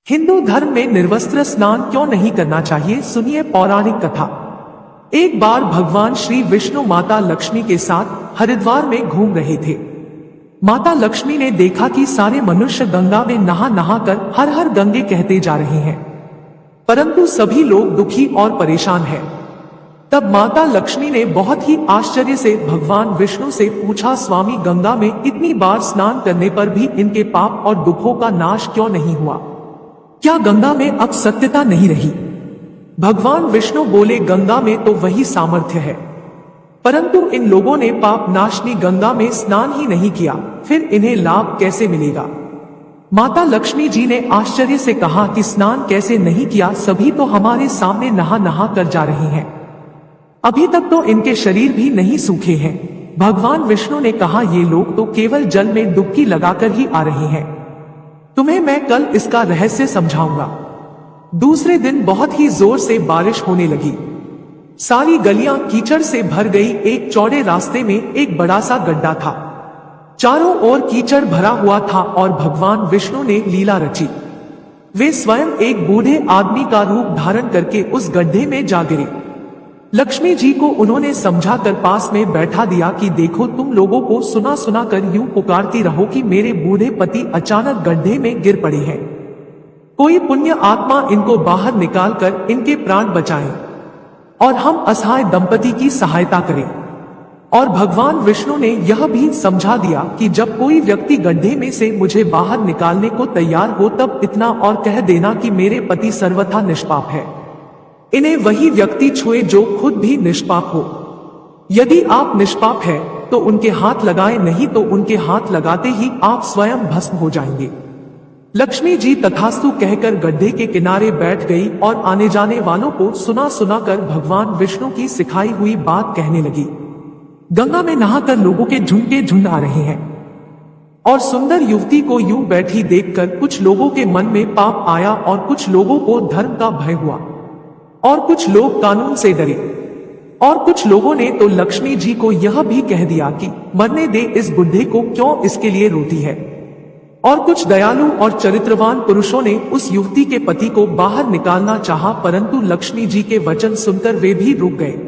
हिंदू धर्म में निर्वस्त्र स्नान क्यों नहीं करना चाहिए, सुनिए पौराणिक कथा। एक बार भगवान श्री विष्णु माता लक्ष्मी के साथ हरिद्वार में घूम रहे थे। माता लक्ष्मी ने देखा कि सारे मनुष्य गंगा में नहा नहा कर हर हर गंगे कहते जा रहे हैं, परंतु सभी लोग दुखी और परेशान हैं। तब माता लक्ष्मी ने बहुत ही आश्चर्य से भगवान विष्णु से पूछा, स्वामी, गंगा में इतनी बार स्नान करने पर भी इनके पाप और दुखों का नाश क्यों नहीं हुआ? क्या गंगा में अब सत्यता नहीं रही? भगवान विष्णु बोले, गंगा में तो वही सामर्थ्य है, परंतु इन लोगों ने पाप नाशनी गंगा में स्नान ही नहीं किया, फिर इन्हें लाभ कैसे मिलेगा? माता लक्ष्मी जी ने आश्चर्य से कहा कि स्नान कैसे नहीं किया, सभी तो हमारे सामने नहा नहा कर जा रहे हैं, अभी तक तो इनके शरीर भी नहीं सूखे हैं। भगवान विष्णु ने कहा, ये लोग तो केवल जल में डुबकी लगाकर ही आ रहे हैं, तुम्हें मैं कल इसका रहस्य समझाऊंगा। दूसरे दिन बहुत ही जोर से बारिश होने लगी, सारी गलियां कीचड़ से भर गई। एक चौड़े रास्ते में एक बड़ा सा गड्ढा था, चारों ओर कीचड़ भरा हुआ था और भगवान विष्णु ने लीला रची। वे स्वयं एक बूढ़े आदमी का रूप धारण करके उस गड्ढे में जा गिरे। लक्ष्मी जी को उन्होंने समझा कर पास में बैठा दिया कि देखो, तुम लोगों को सुना सुना कर यूं पुकारती रहो कि मेरे बूढ़े पति अचानक गड्ढे में गिर पड़े हैं, कोई पुण्य आत्मा इनको बाहर निकाल कर इनके प्राण बचाए और हम असहाय दंपति की सहायता करें। और भगवान विष्णु ने यह भी समझा दिया कि जब कोई व्यक्ति गड्ढे में से मुझे बाहर निकालने को तैयार हो, तब इतना और कह देना कि मेरे पति सर्वथा निष्पाप है, इन्हें वही व्यक्ति छुए जो खुद भी निष्पाप हो। यदि आप निष्पाप है तो उनके हाथ लगाएं, नहीं तो उनके हाथ लगाते ही आप स्वयं भस्म हो जाएंगे। लक्ष्मी जी तथास्तु कहकर गड्ढे के किनारे बैठ गई और आने जाने वालों को सुना सुना कर भगवान विष्णु की सिखाई हुई बात कहने लगी। गंगा में नहाकर लोगों के झुंड के झुंड आ रहे हैं और सुंदर युवती को यूं बैठी देखकर कुछ लोगों के मन में पाप आया और कुछ लोगों को धर्म का भय हुआ और कुछ लोग कानून से डरे और कुछ लोगों ने तो लक्ष्मी जी को यह भी कह दिया कि मरने दे इस बुढ़े को, क्यों इसके लिए रोती है। और कुछ दयालु और चरित्रवान पुरुषों ने उस युवती के पति को बाहर निकालना चाहा, परंतु लक्ष्मी जी के वचन सुनकर वे भी रुक गए।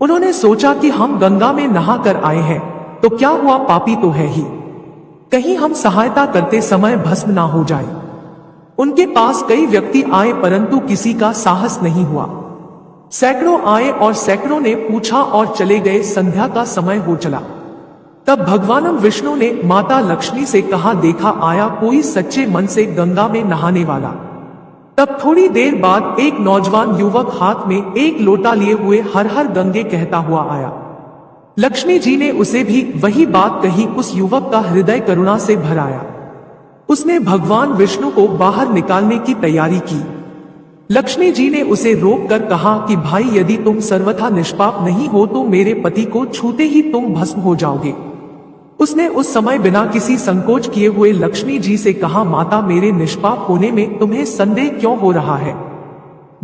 उन्होंने सोचा कि हम गंगा में नहा कर आए हैं तो क्या हुआ, पापी तो है ही, कहीं हम सहायता करते समय भस्म ना हो जाए। उनके पास कई व्यक्ति आए, परंतु किसी का साहस नहीं हुआ। सैकड़ों आए और सैकड़ों ने पूछा और चले गए। संध्या का समय हो चला। तब भगवान विष्णु ने माता लक्ष्मी से कहा, देखा, आया कोई सच्चे मन से गंगा में नहाने वाला। तब थोड़ी देर बाद एक नौजवान युवक हाथ में एक लोटा लिए हुए हर हर गंगे कहता हुआ आया। लक्ष्मी जी ने उसे भी वही बात कही। उस युवक का हृदय करुणा से भर आया। उसने भगवान विष्णु को बाहर निकालने की तैयारी की। लक्ष्मी जी ने उसे रोक कर कहा कि भाई, यदि तुम सर्वथा निष्पाप नहीं हो तो मेरे पति को छूते ही तुम भस्म हो जाओगे। उसने उस समय बिना किसी संकोच किए हुए लक्ष्मी जी से कहा, माता, मेरे निष्पाप होने में तुम्हें संदेह क्यों हो रहा है?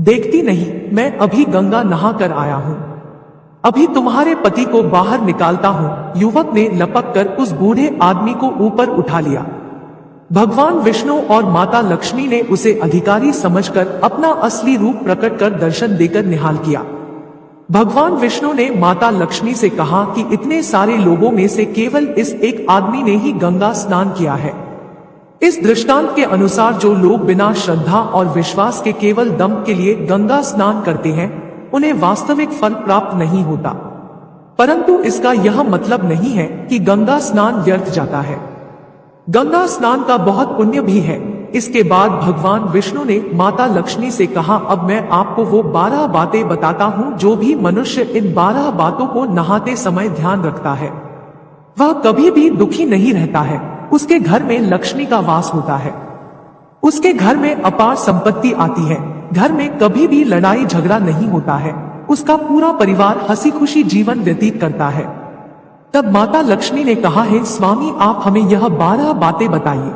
देखती नहीं, मैं अभी गंगा नहा कर आया हूँ, अभी तुम्हारे पति को बाहर निकालता हूँ। युवक ने लपक कर उस बूढ़े आदमी को ऊपर उठा लिया। भगवान विष्णु और माता लक्ष्मी ने उसे अधिकारी समझकर अपना असली रूप प्रकट कर दर्शन देकर निहाल किया। भगवान विष्णु ने माता लक्ष्मी से कहा कि इतने सारे लोगों में से केवल इस एक आदमी ने ही गंगा स्नान किया है। इस दृष्टांत के अनुसार जो लोग बिना श्रद्धा और विश्वास के केवल दम के लिए गंगा स्नान करते हैं, उन्हें वास्तविक फल प्राप्त नहीं होता। परंतु इसका यह मतलब नहीं है कि गंगा स्नान व्यर्थ जाता है। गंगा स्नान का बहुत पुण्य भी है। इसके बाद भगवान विष्णु ने माता लक्ष्मी से कहा, अब मैं आपको वो 12 बातें बताता हूँ, जो भी मनुष्य इन 12 बातों को नहाते समय ध्यान रखता है, वह कभी भी दुखी नहीं रहता है। उसके घर में लक्ष्मी का वास होता है, उसके घर में अपार संपत्ति आती है, घर में कभी भी लड़ाई झगड़ा नहीं होता है, उसका पूरा परिवार हंसी खुशी जीवन व्यतीत करता है। तब माता लक्ष्मी ने कहा, है स्वामी, आप हमें यह 12 बातें बताइए।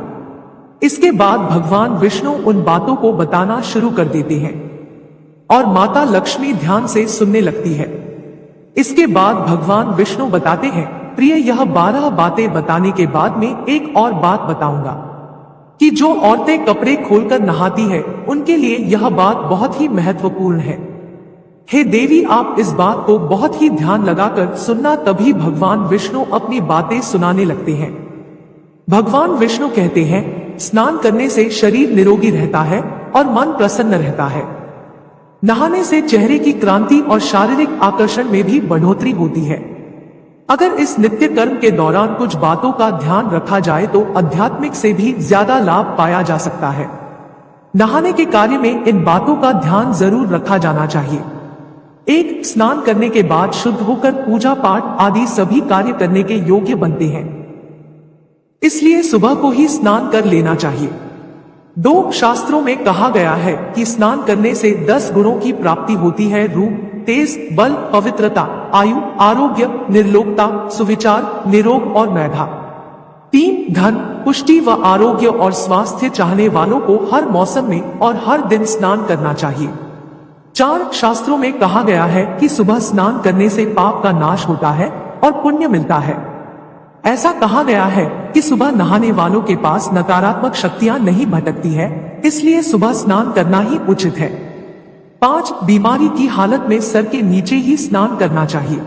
इसके बाद भगवान विष्णु उन बातों को बताना शुरू कर देते हैं और माता लक्ष्मी ध्यान से सुनने लगती है। इसके बाद भगवान विष्णु बताते हैं, प्रिय, यह 12 बातें बताने के बाद में एक और बात बताऊंगा। कि जो औरतें कपड़े खोलकर नहाती है उनके लिए यह बात बहुत ही महत्वपूर्ण है। हे देवी, आप इस बात को बहुत ही ध्यान लगाकर सुनना, तभी भगवान विष्णु अपनी बातें सुनाने लगते हैं। भगवान विष्णु कहते हैं, स्नान करने से शरीर निरोगी रहता है और मन प्रसन्न रहता है। नहाने से चेहरे की क्रांति और शारीरिक आकर्षण में भी बढ़ोतरी होती है। अगर इस नित्य कर्म के दौरान कुछ बातों का ध्यान रखा जाए तो आध्यात्मिक से भी ज्यादा लाभ पाया जा सकता है। नहाने के कार्य में इन बातों का ध्यान जरूर रखा जाना चाहिए। एक, स्नान करने के बाद शुद्ध होकर पूजा पाठ आदि सभी कार्य करने के योग्य बनते हैं, इसलिए सुबह को ही स्नान कर लेना चाहिए। 2, शास्त्रों में कहा गया है कि स्नान करने से 10 गुणों की प्राप्ति होती है: रूप, तेज, बल, पवित्रता, आयु, आरोग्य, निर्लोकता, सुविचार, निरोग और मेधा। 3, धन, पुष्टि व आरोग्य और स्वास्थ्य चाहने वालों को हर मौसम में और हर दिन स्नान करना चाहिए। 4, शास्त्रों में कहा गया है कि सुबह स्नान करने से पाप का नाश होता है और पुण्य मिलता है। ऐसा कहा गया है कि सुबह नहाने वालों के पास नकारात्मक शक्तियां नहीं भटकती है, इसलिए सुबह स्नान करना ही उचित है। 5, बीमारी की हालत में सर के नीचे ही स्नान करना चाहिए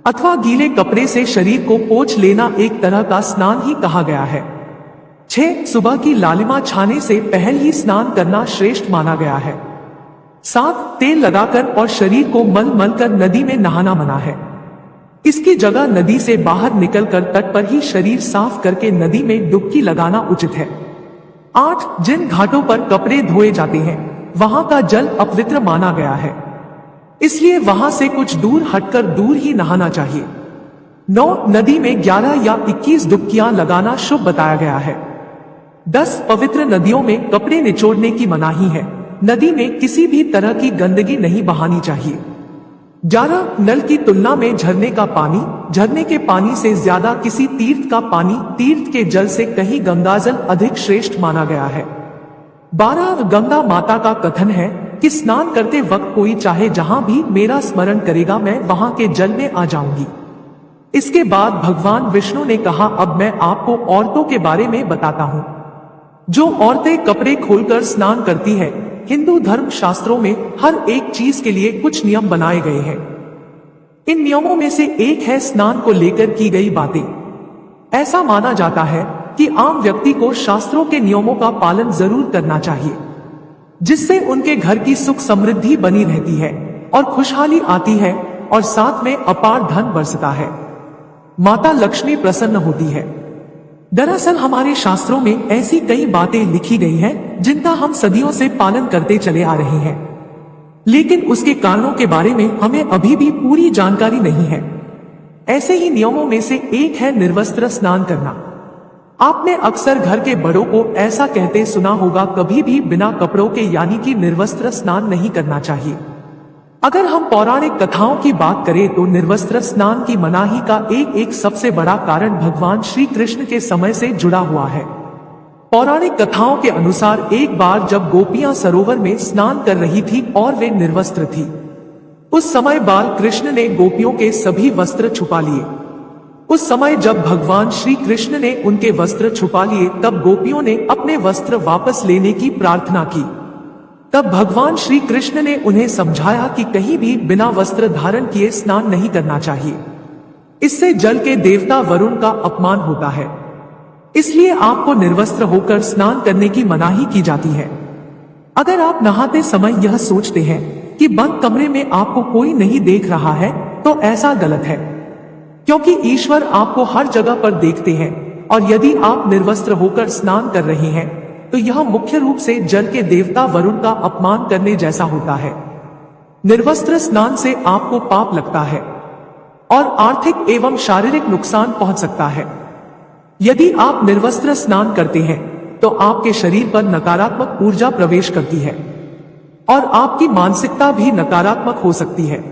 अथवा गीले कपड़े से शरीर को पोंछ लेना एक तरह का स्नान ही कहा गया है। 6, सुबह की लालिमा छाने से पहले ही स्नान करना श्रेष्ठ माना गया है। 7, तेल लगाकर और शरीर को मल कर नदी में नहाना मना है। इसकी जगह नदी से बाहर निकलकर तट पर ही शरीर साफ करके नदी में डुबकी लगाना उचित है। 8, जिन घाटों पर कपड़े धोए जाते हैं वहां का जल अपवित्र माना गया है, इसलिए वहां से कुछ दूर हटकर दूर ही नहाना चाहिए। 9, नदी में 11 या 21 डुबकियां लगाना शुभ बताया गया है। 10, पवित्र नदियों में कपड़े निचोड़ने की मनाही है। नदी में किसी भी तरह की गंदगी नहीं बहानी चाहिए। 11, नल की तुलना में झरने का पानी, झरने के पानी से ज्यादा किसी तीर्थ का पानी, तीर्थ के जल से कहीं गंगाजल अधिक श्रेष्ठ माना गया है। 12, गंगा माता का कथन है कि स्नान करते वक्त कोई चाहे जहां भी मेरा स्मरण करेगा मैं वहां के जल में आ जाऊंगी। इसके बाद भगवान विष्णु ने कहा, अब मैं आपको औरतों के बारे में बताता हूं। जो औरतें कपड़े खोलकर स्नान करती है, हिंदू धर्म शास्त्रों में हर एक चीज के लिए कुछ नियम बनाए गए हैं। इन नियमों में से एक है स्नान को लेकर की गई बातें। ऐसा माना जाता है कि आम व्यक्ति को शास्त्रों के नियमों का पालन जरूर करना चाहिए, जिससे उनके घर की सुख समृद्धि बनी रहती है और खुशहाली आती है और साथ में अपार धन बरसता है। माता लक्ष्मी प्रसन्न होती है। दरअसल हमारे शास्त्रों में ऐसी कई बातें लिखी गई हैं जिनका हम सदियों से पालन करते चले आ रहे हैं, लेकिन उसके कारणों के बारे में हमें अभी भी पूरी जानकारी नहीं है। ऐसे ही नियमों में से एक है निर्वस्त्र स्नान करना। आपने अक्सर घर के बड़ों को ऐसा कहते सुना होगा, कभी भी बिना कपड़ों के यानी कि निर्वस्त्र स्नान नहीं करना चाहिए। अगर हम पौराणिक कथाओं की बात करें तो निर्वस्त्र स्नान की मनाही का एक सबसे बड़ा कारण भगवान श्री कृष्ण के समय से जुड़ा हुआ है। पौराणिक कथाओं के अनुसार एक बार जब गोपियां सरोवर में स्नान कर रही थी और वे निर्वस्त्र थी, उस समय बाल कृष्ण ने गोपियों के सभी वस्त्र छुपा लिए। उस समय जब भगवान श्री कृष्ण ने उनके वस्त्र छुपा लिए तब गोपियों ने अपने वस्त्र वापस लेने की प्रार्थना की। तब भगवान श्री कृष्ण ने उन्हें समझाया कि कहीं भी बिना वस्त्र धारण किए स्नान नहीं करना चाहिए, इससे जल के देवता वरुण का अपमान होता है। इसलिए आपको निर्वस्त्र होकर स्नान करने की मनाही की जाती है। अगर आप नहाते समय यह सोचते हैं कि बंद कमरे में आपको कोई नहीं देख रहा है तो ऐसा गलत है, क्योंकि ईश्वर आपको हर जगह पर देखते हैं और यदि आप निर्वस्त्र होकर स्नान कर रहे हैं तो यह मुख्य रूप से जल के देवता वरुण का अपमान करने जैसा होता है। निर्वस्त्र स्नान से आपको पाप लगता है और आर्थिक एवं शारीरिक नुकसान पहुंच सकता है। यदि आप निर्वस्त्र स्नान करते हैं तो आपके शरीर पर नकारात्मक ऊर्जा प्रवेश करती है और आपकी मानसिकता भी नकारात्मक हो सकती है।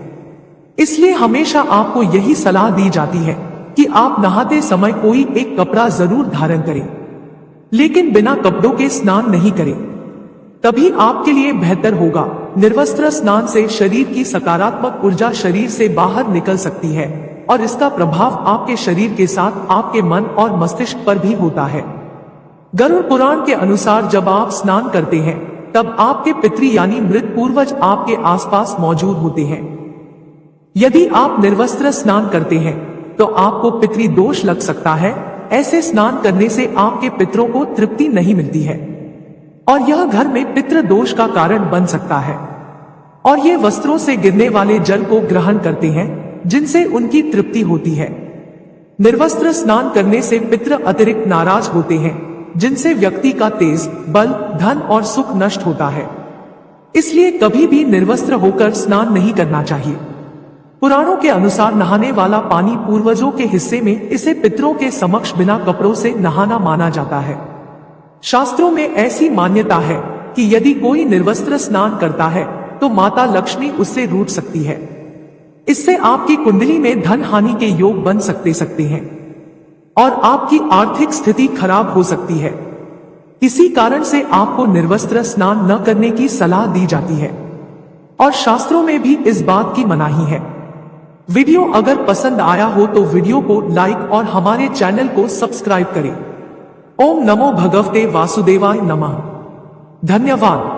इसलिए हमेशा आपको यही सलाह दी जाती है कि आप नहाते समय कोई एक कपड़ा जरूर धारण करें, लेकिन बिना कपड़ों के स्नान नहीं करें, तभी आपके लिए बेहतर होगा। निर्वस्त्र स्नान से शरीर की सकारात्मक ऊर्जा शरीर से बाहर निकल सकती है और इसका प्रभाव आपके शरीर के साथ आपके मन और मस्तिष्क पर भी होता है। गरुड़ पुराण के अनुसार जब आप स्नान करते हैं तब आपके पितृ यानी मृत पूर्वज आपके आसपास मौजूद होते हैं। यदि आप निर्वस्त्र स्नान करते हैं तो आपको पितृ दोष लग सकता है। ऐसे स्नान करने से आपके पितरों को तृप्ति नहीं मिलती है और यह घर में पितृ दोष का कारण बन सकता है। और ये वस्त्रों से गिरने वाले जल को ग्रहण करते हैं जिनसे उनकी तृप्ति होती है। निर्वस्त्र स्नान करने से पितृ अतिरिक्त नाराज होते हैं जिनसे व्यक्ति का तेज, बल, धन और सुख नष्ट होता है। इसलिए कभी भी निर्वस्त्र होकर स्नान नहीं करना चाहिए। पुराणों के अनुसार नहाने वाला पानी पूर्वजों के हिस्से में इसे पितरों के समक्ष बिना कपड़ों से नहाना माना जाता है। शास्त्रों में ऐसी मान्यता है कि यदि कोई निर्वस्त्र स्नान करता है तो माता लक्ष्मी उससे रूठ सकती है। इससे आपकी कुंडली में धन हानि के योग बन सकते हैं और आपकी आर्थिक स्थिति खराब हो सकती है। इसी कारण से आपको निर्वस्त्र स्नान न करने की सलाह दी जाती है और शास्त्रों में भी इस बात की मनाही है। वीडियो अगर पसंद आया हो तो वीडियो को लाइक और हमारे चैनल को सब्सक्राइब करें। ओम नमो भगवते वासुदेवाय नमः। धन्यवाद।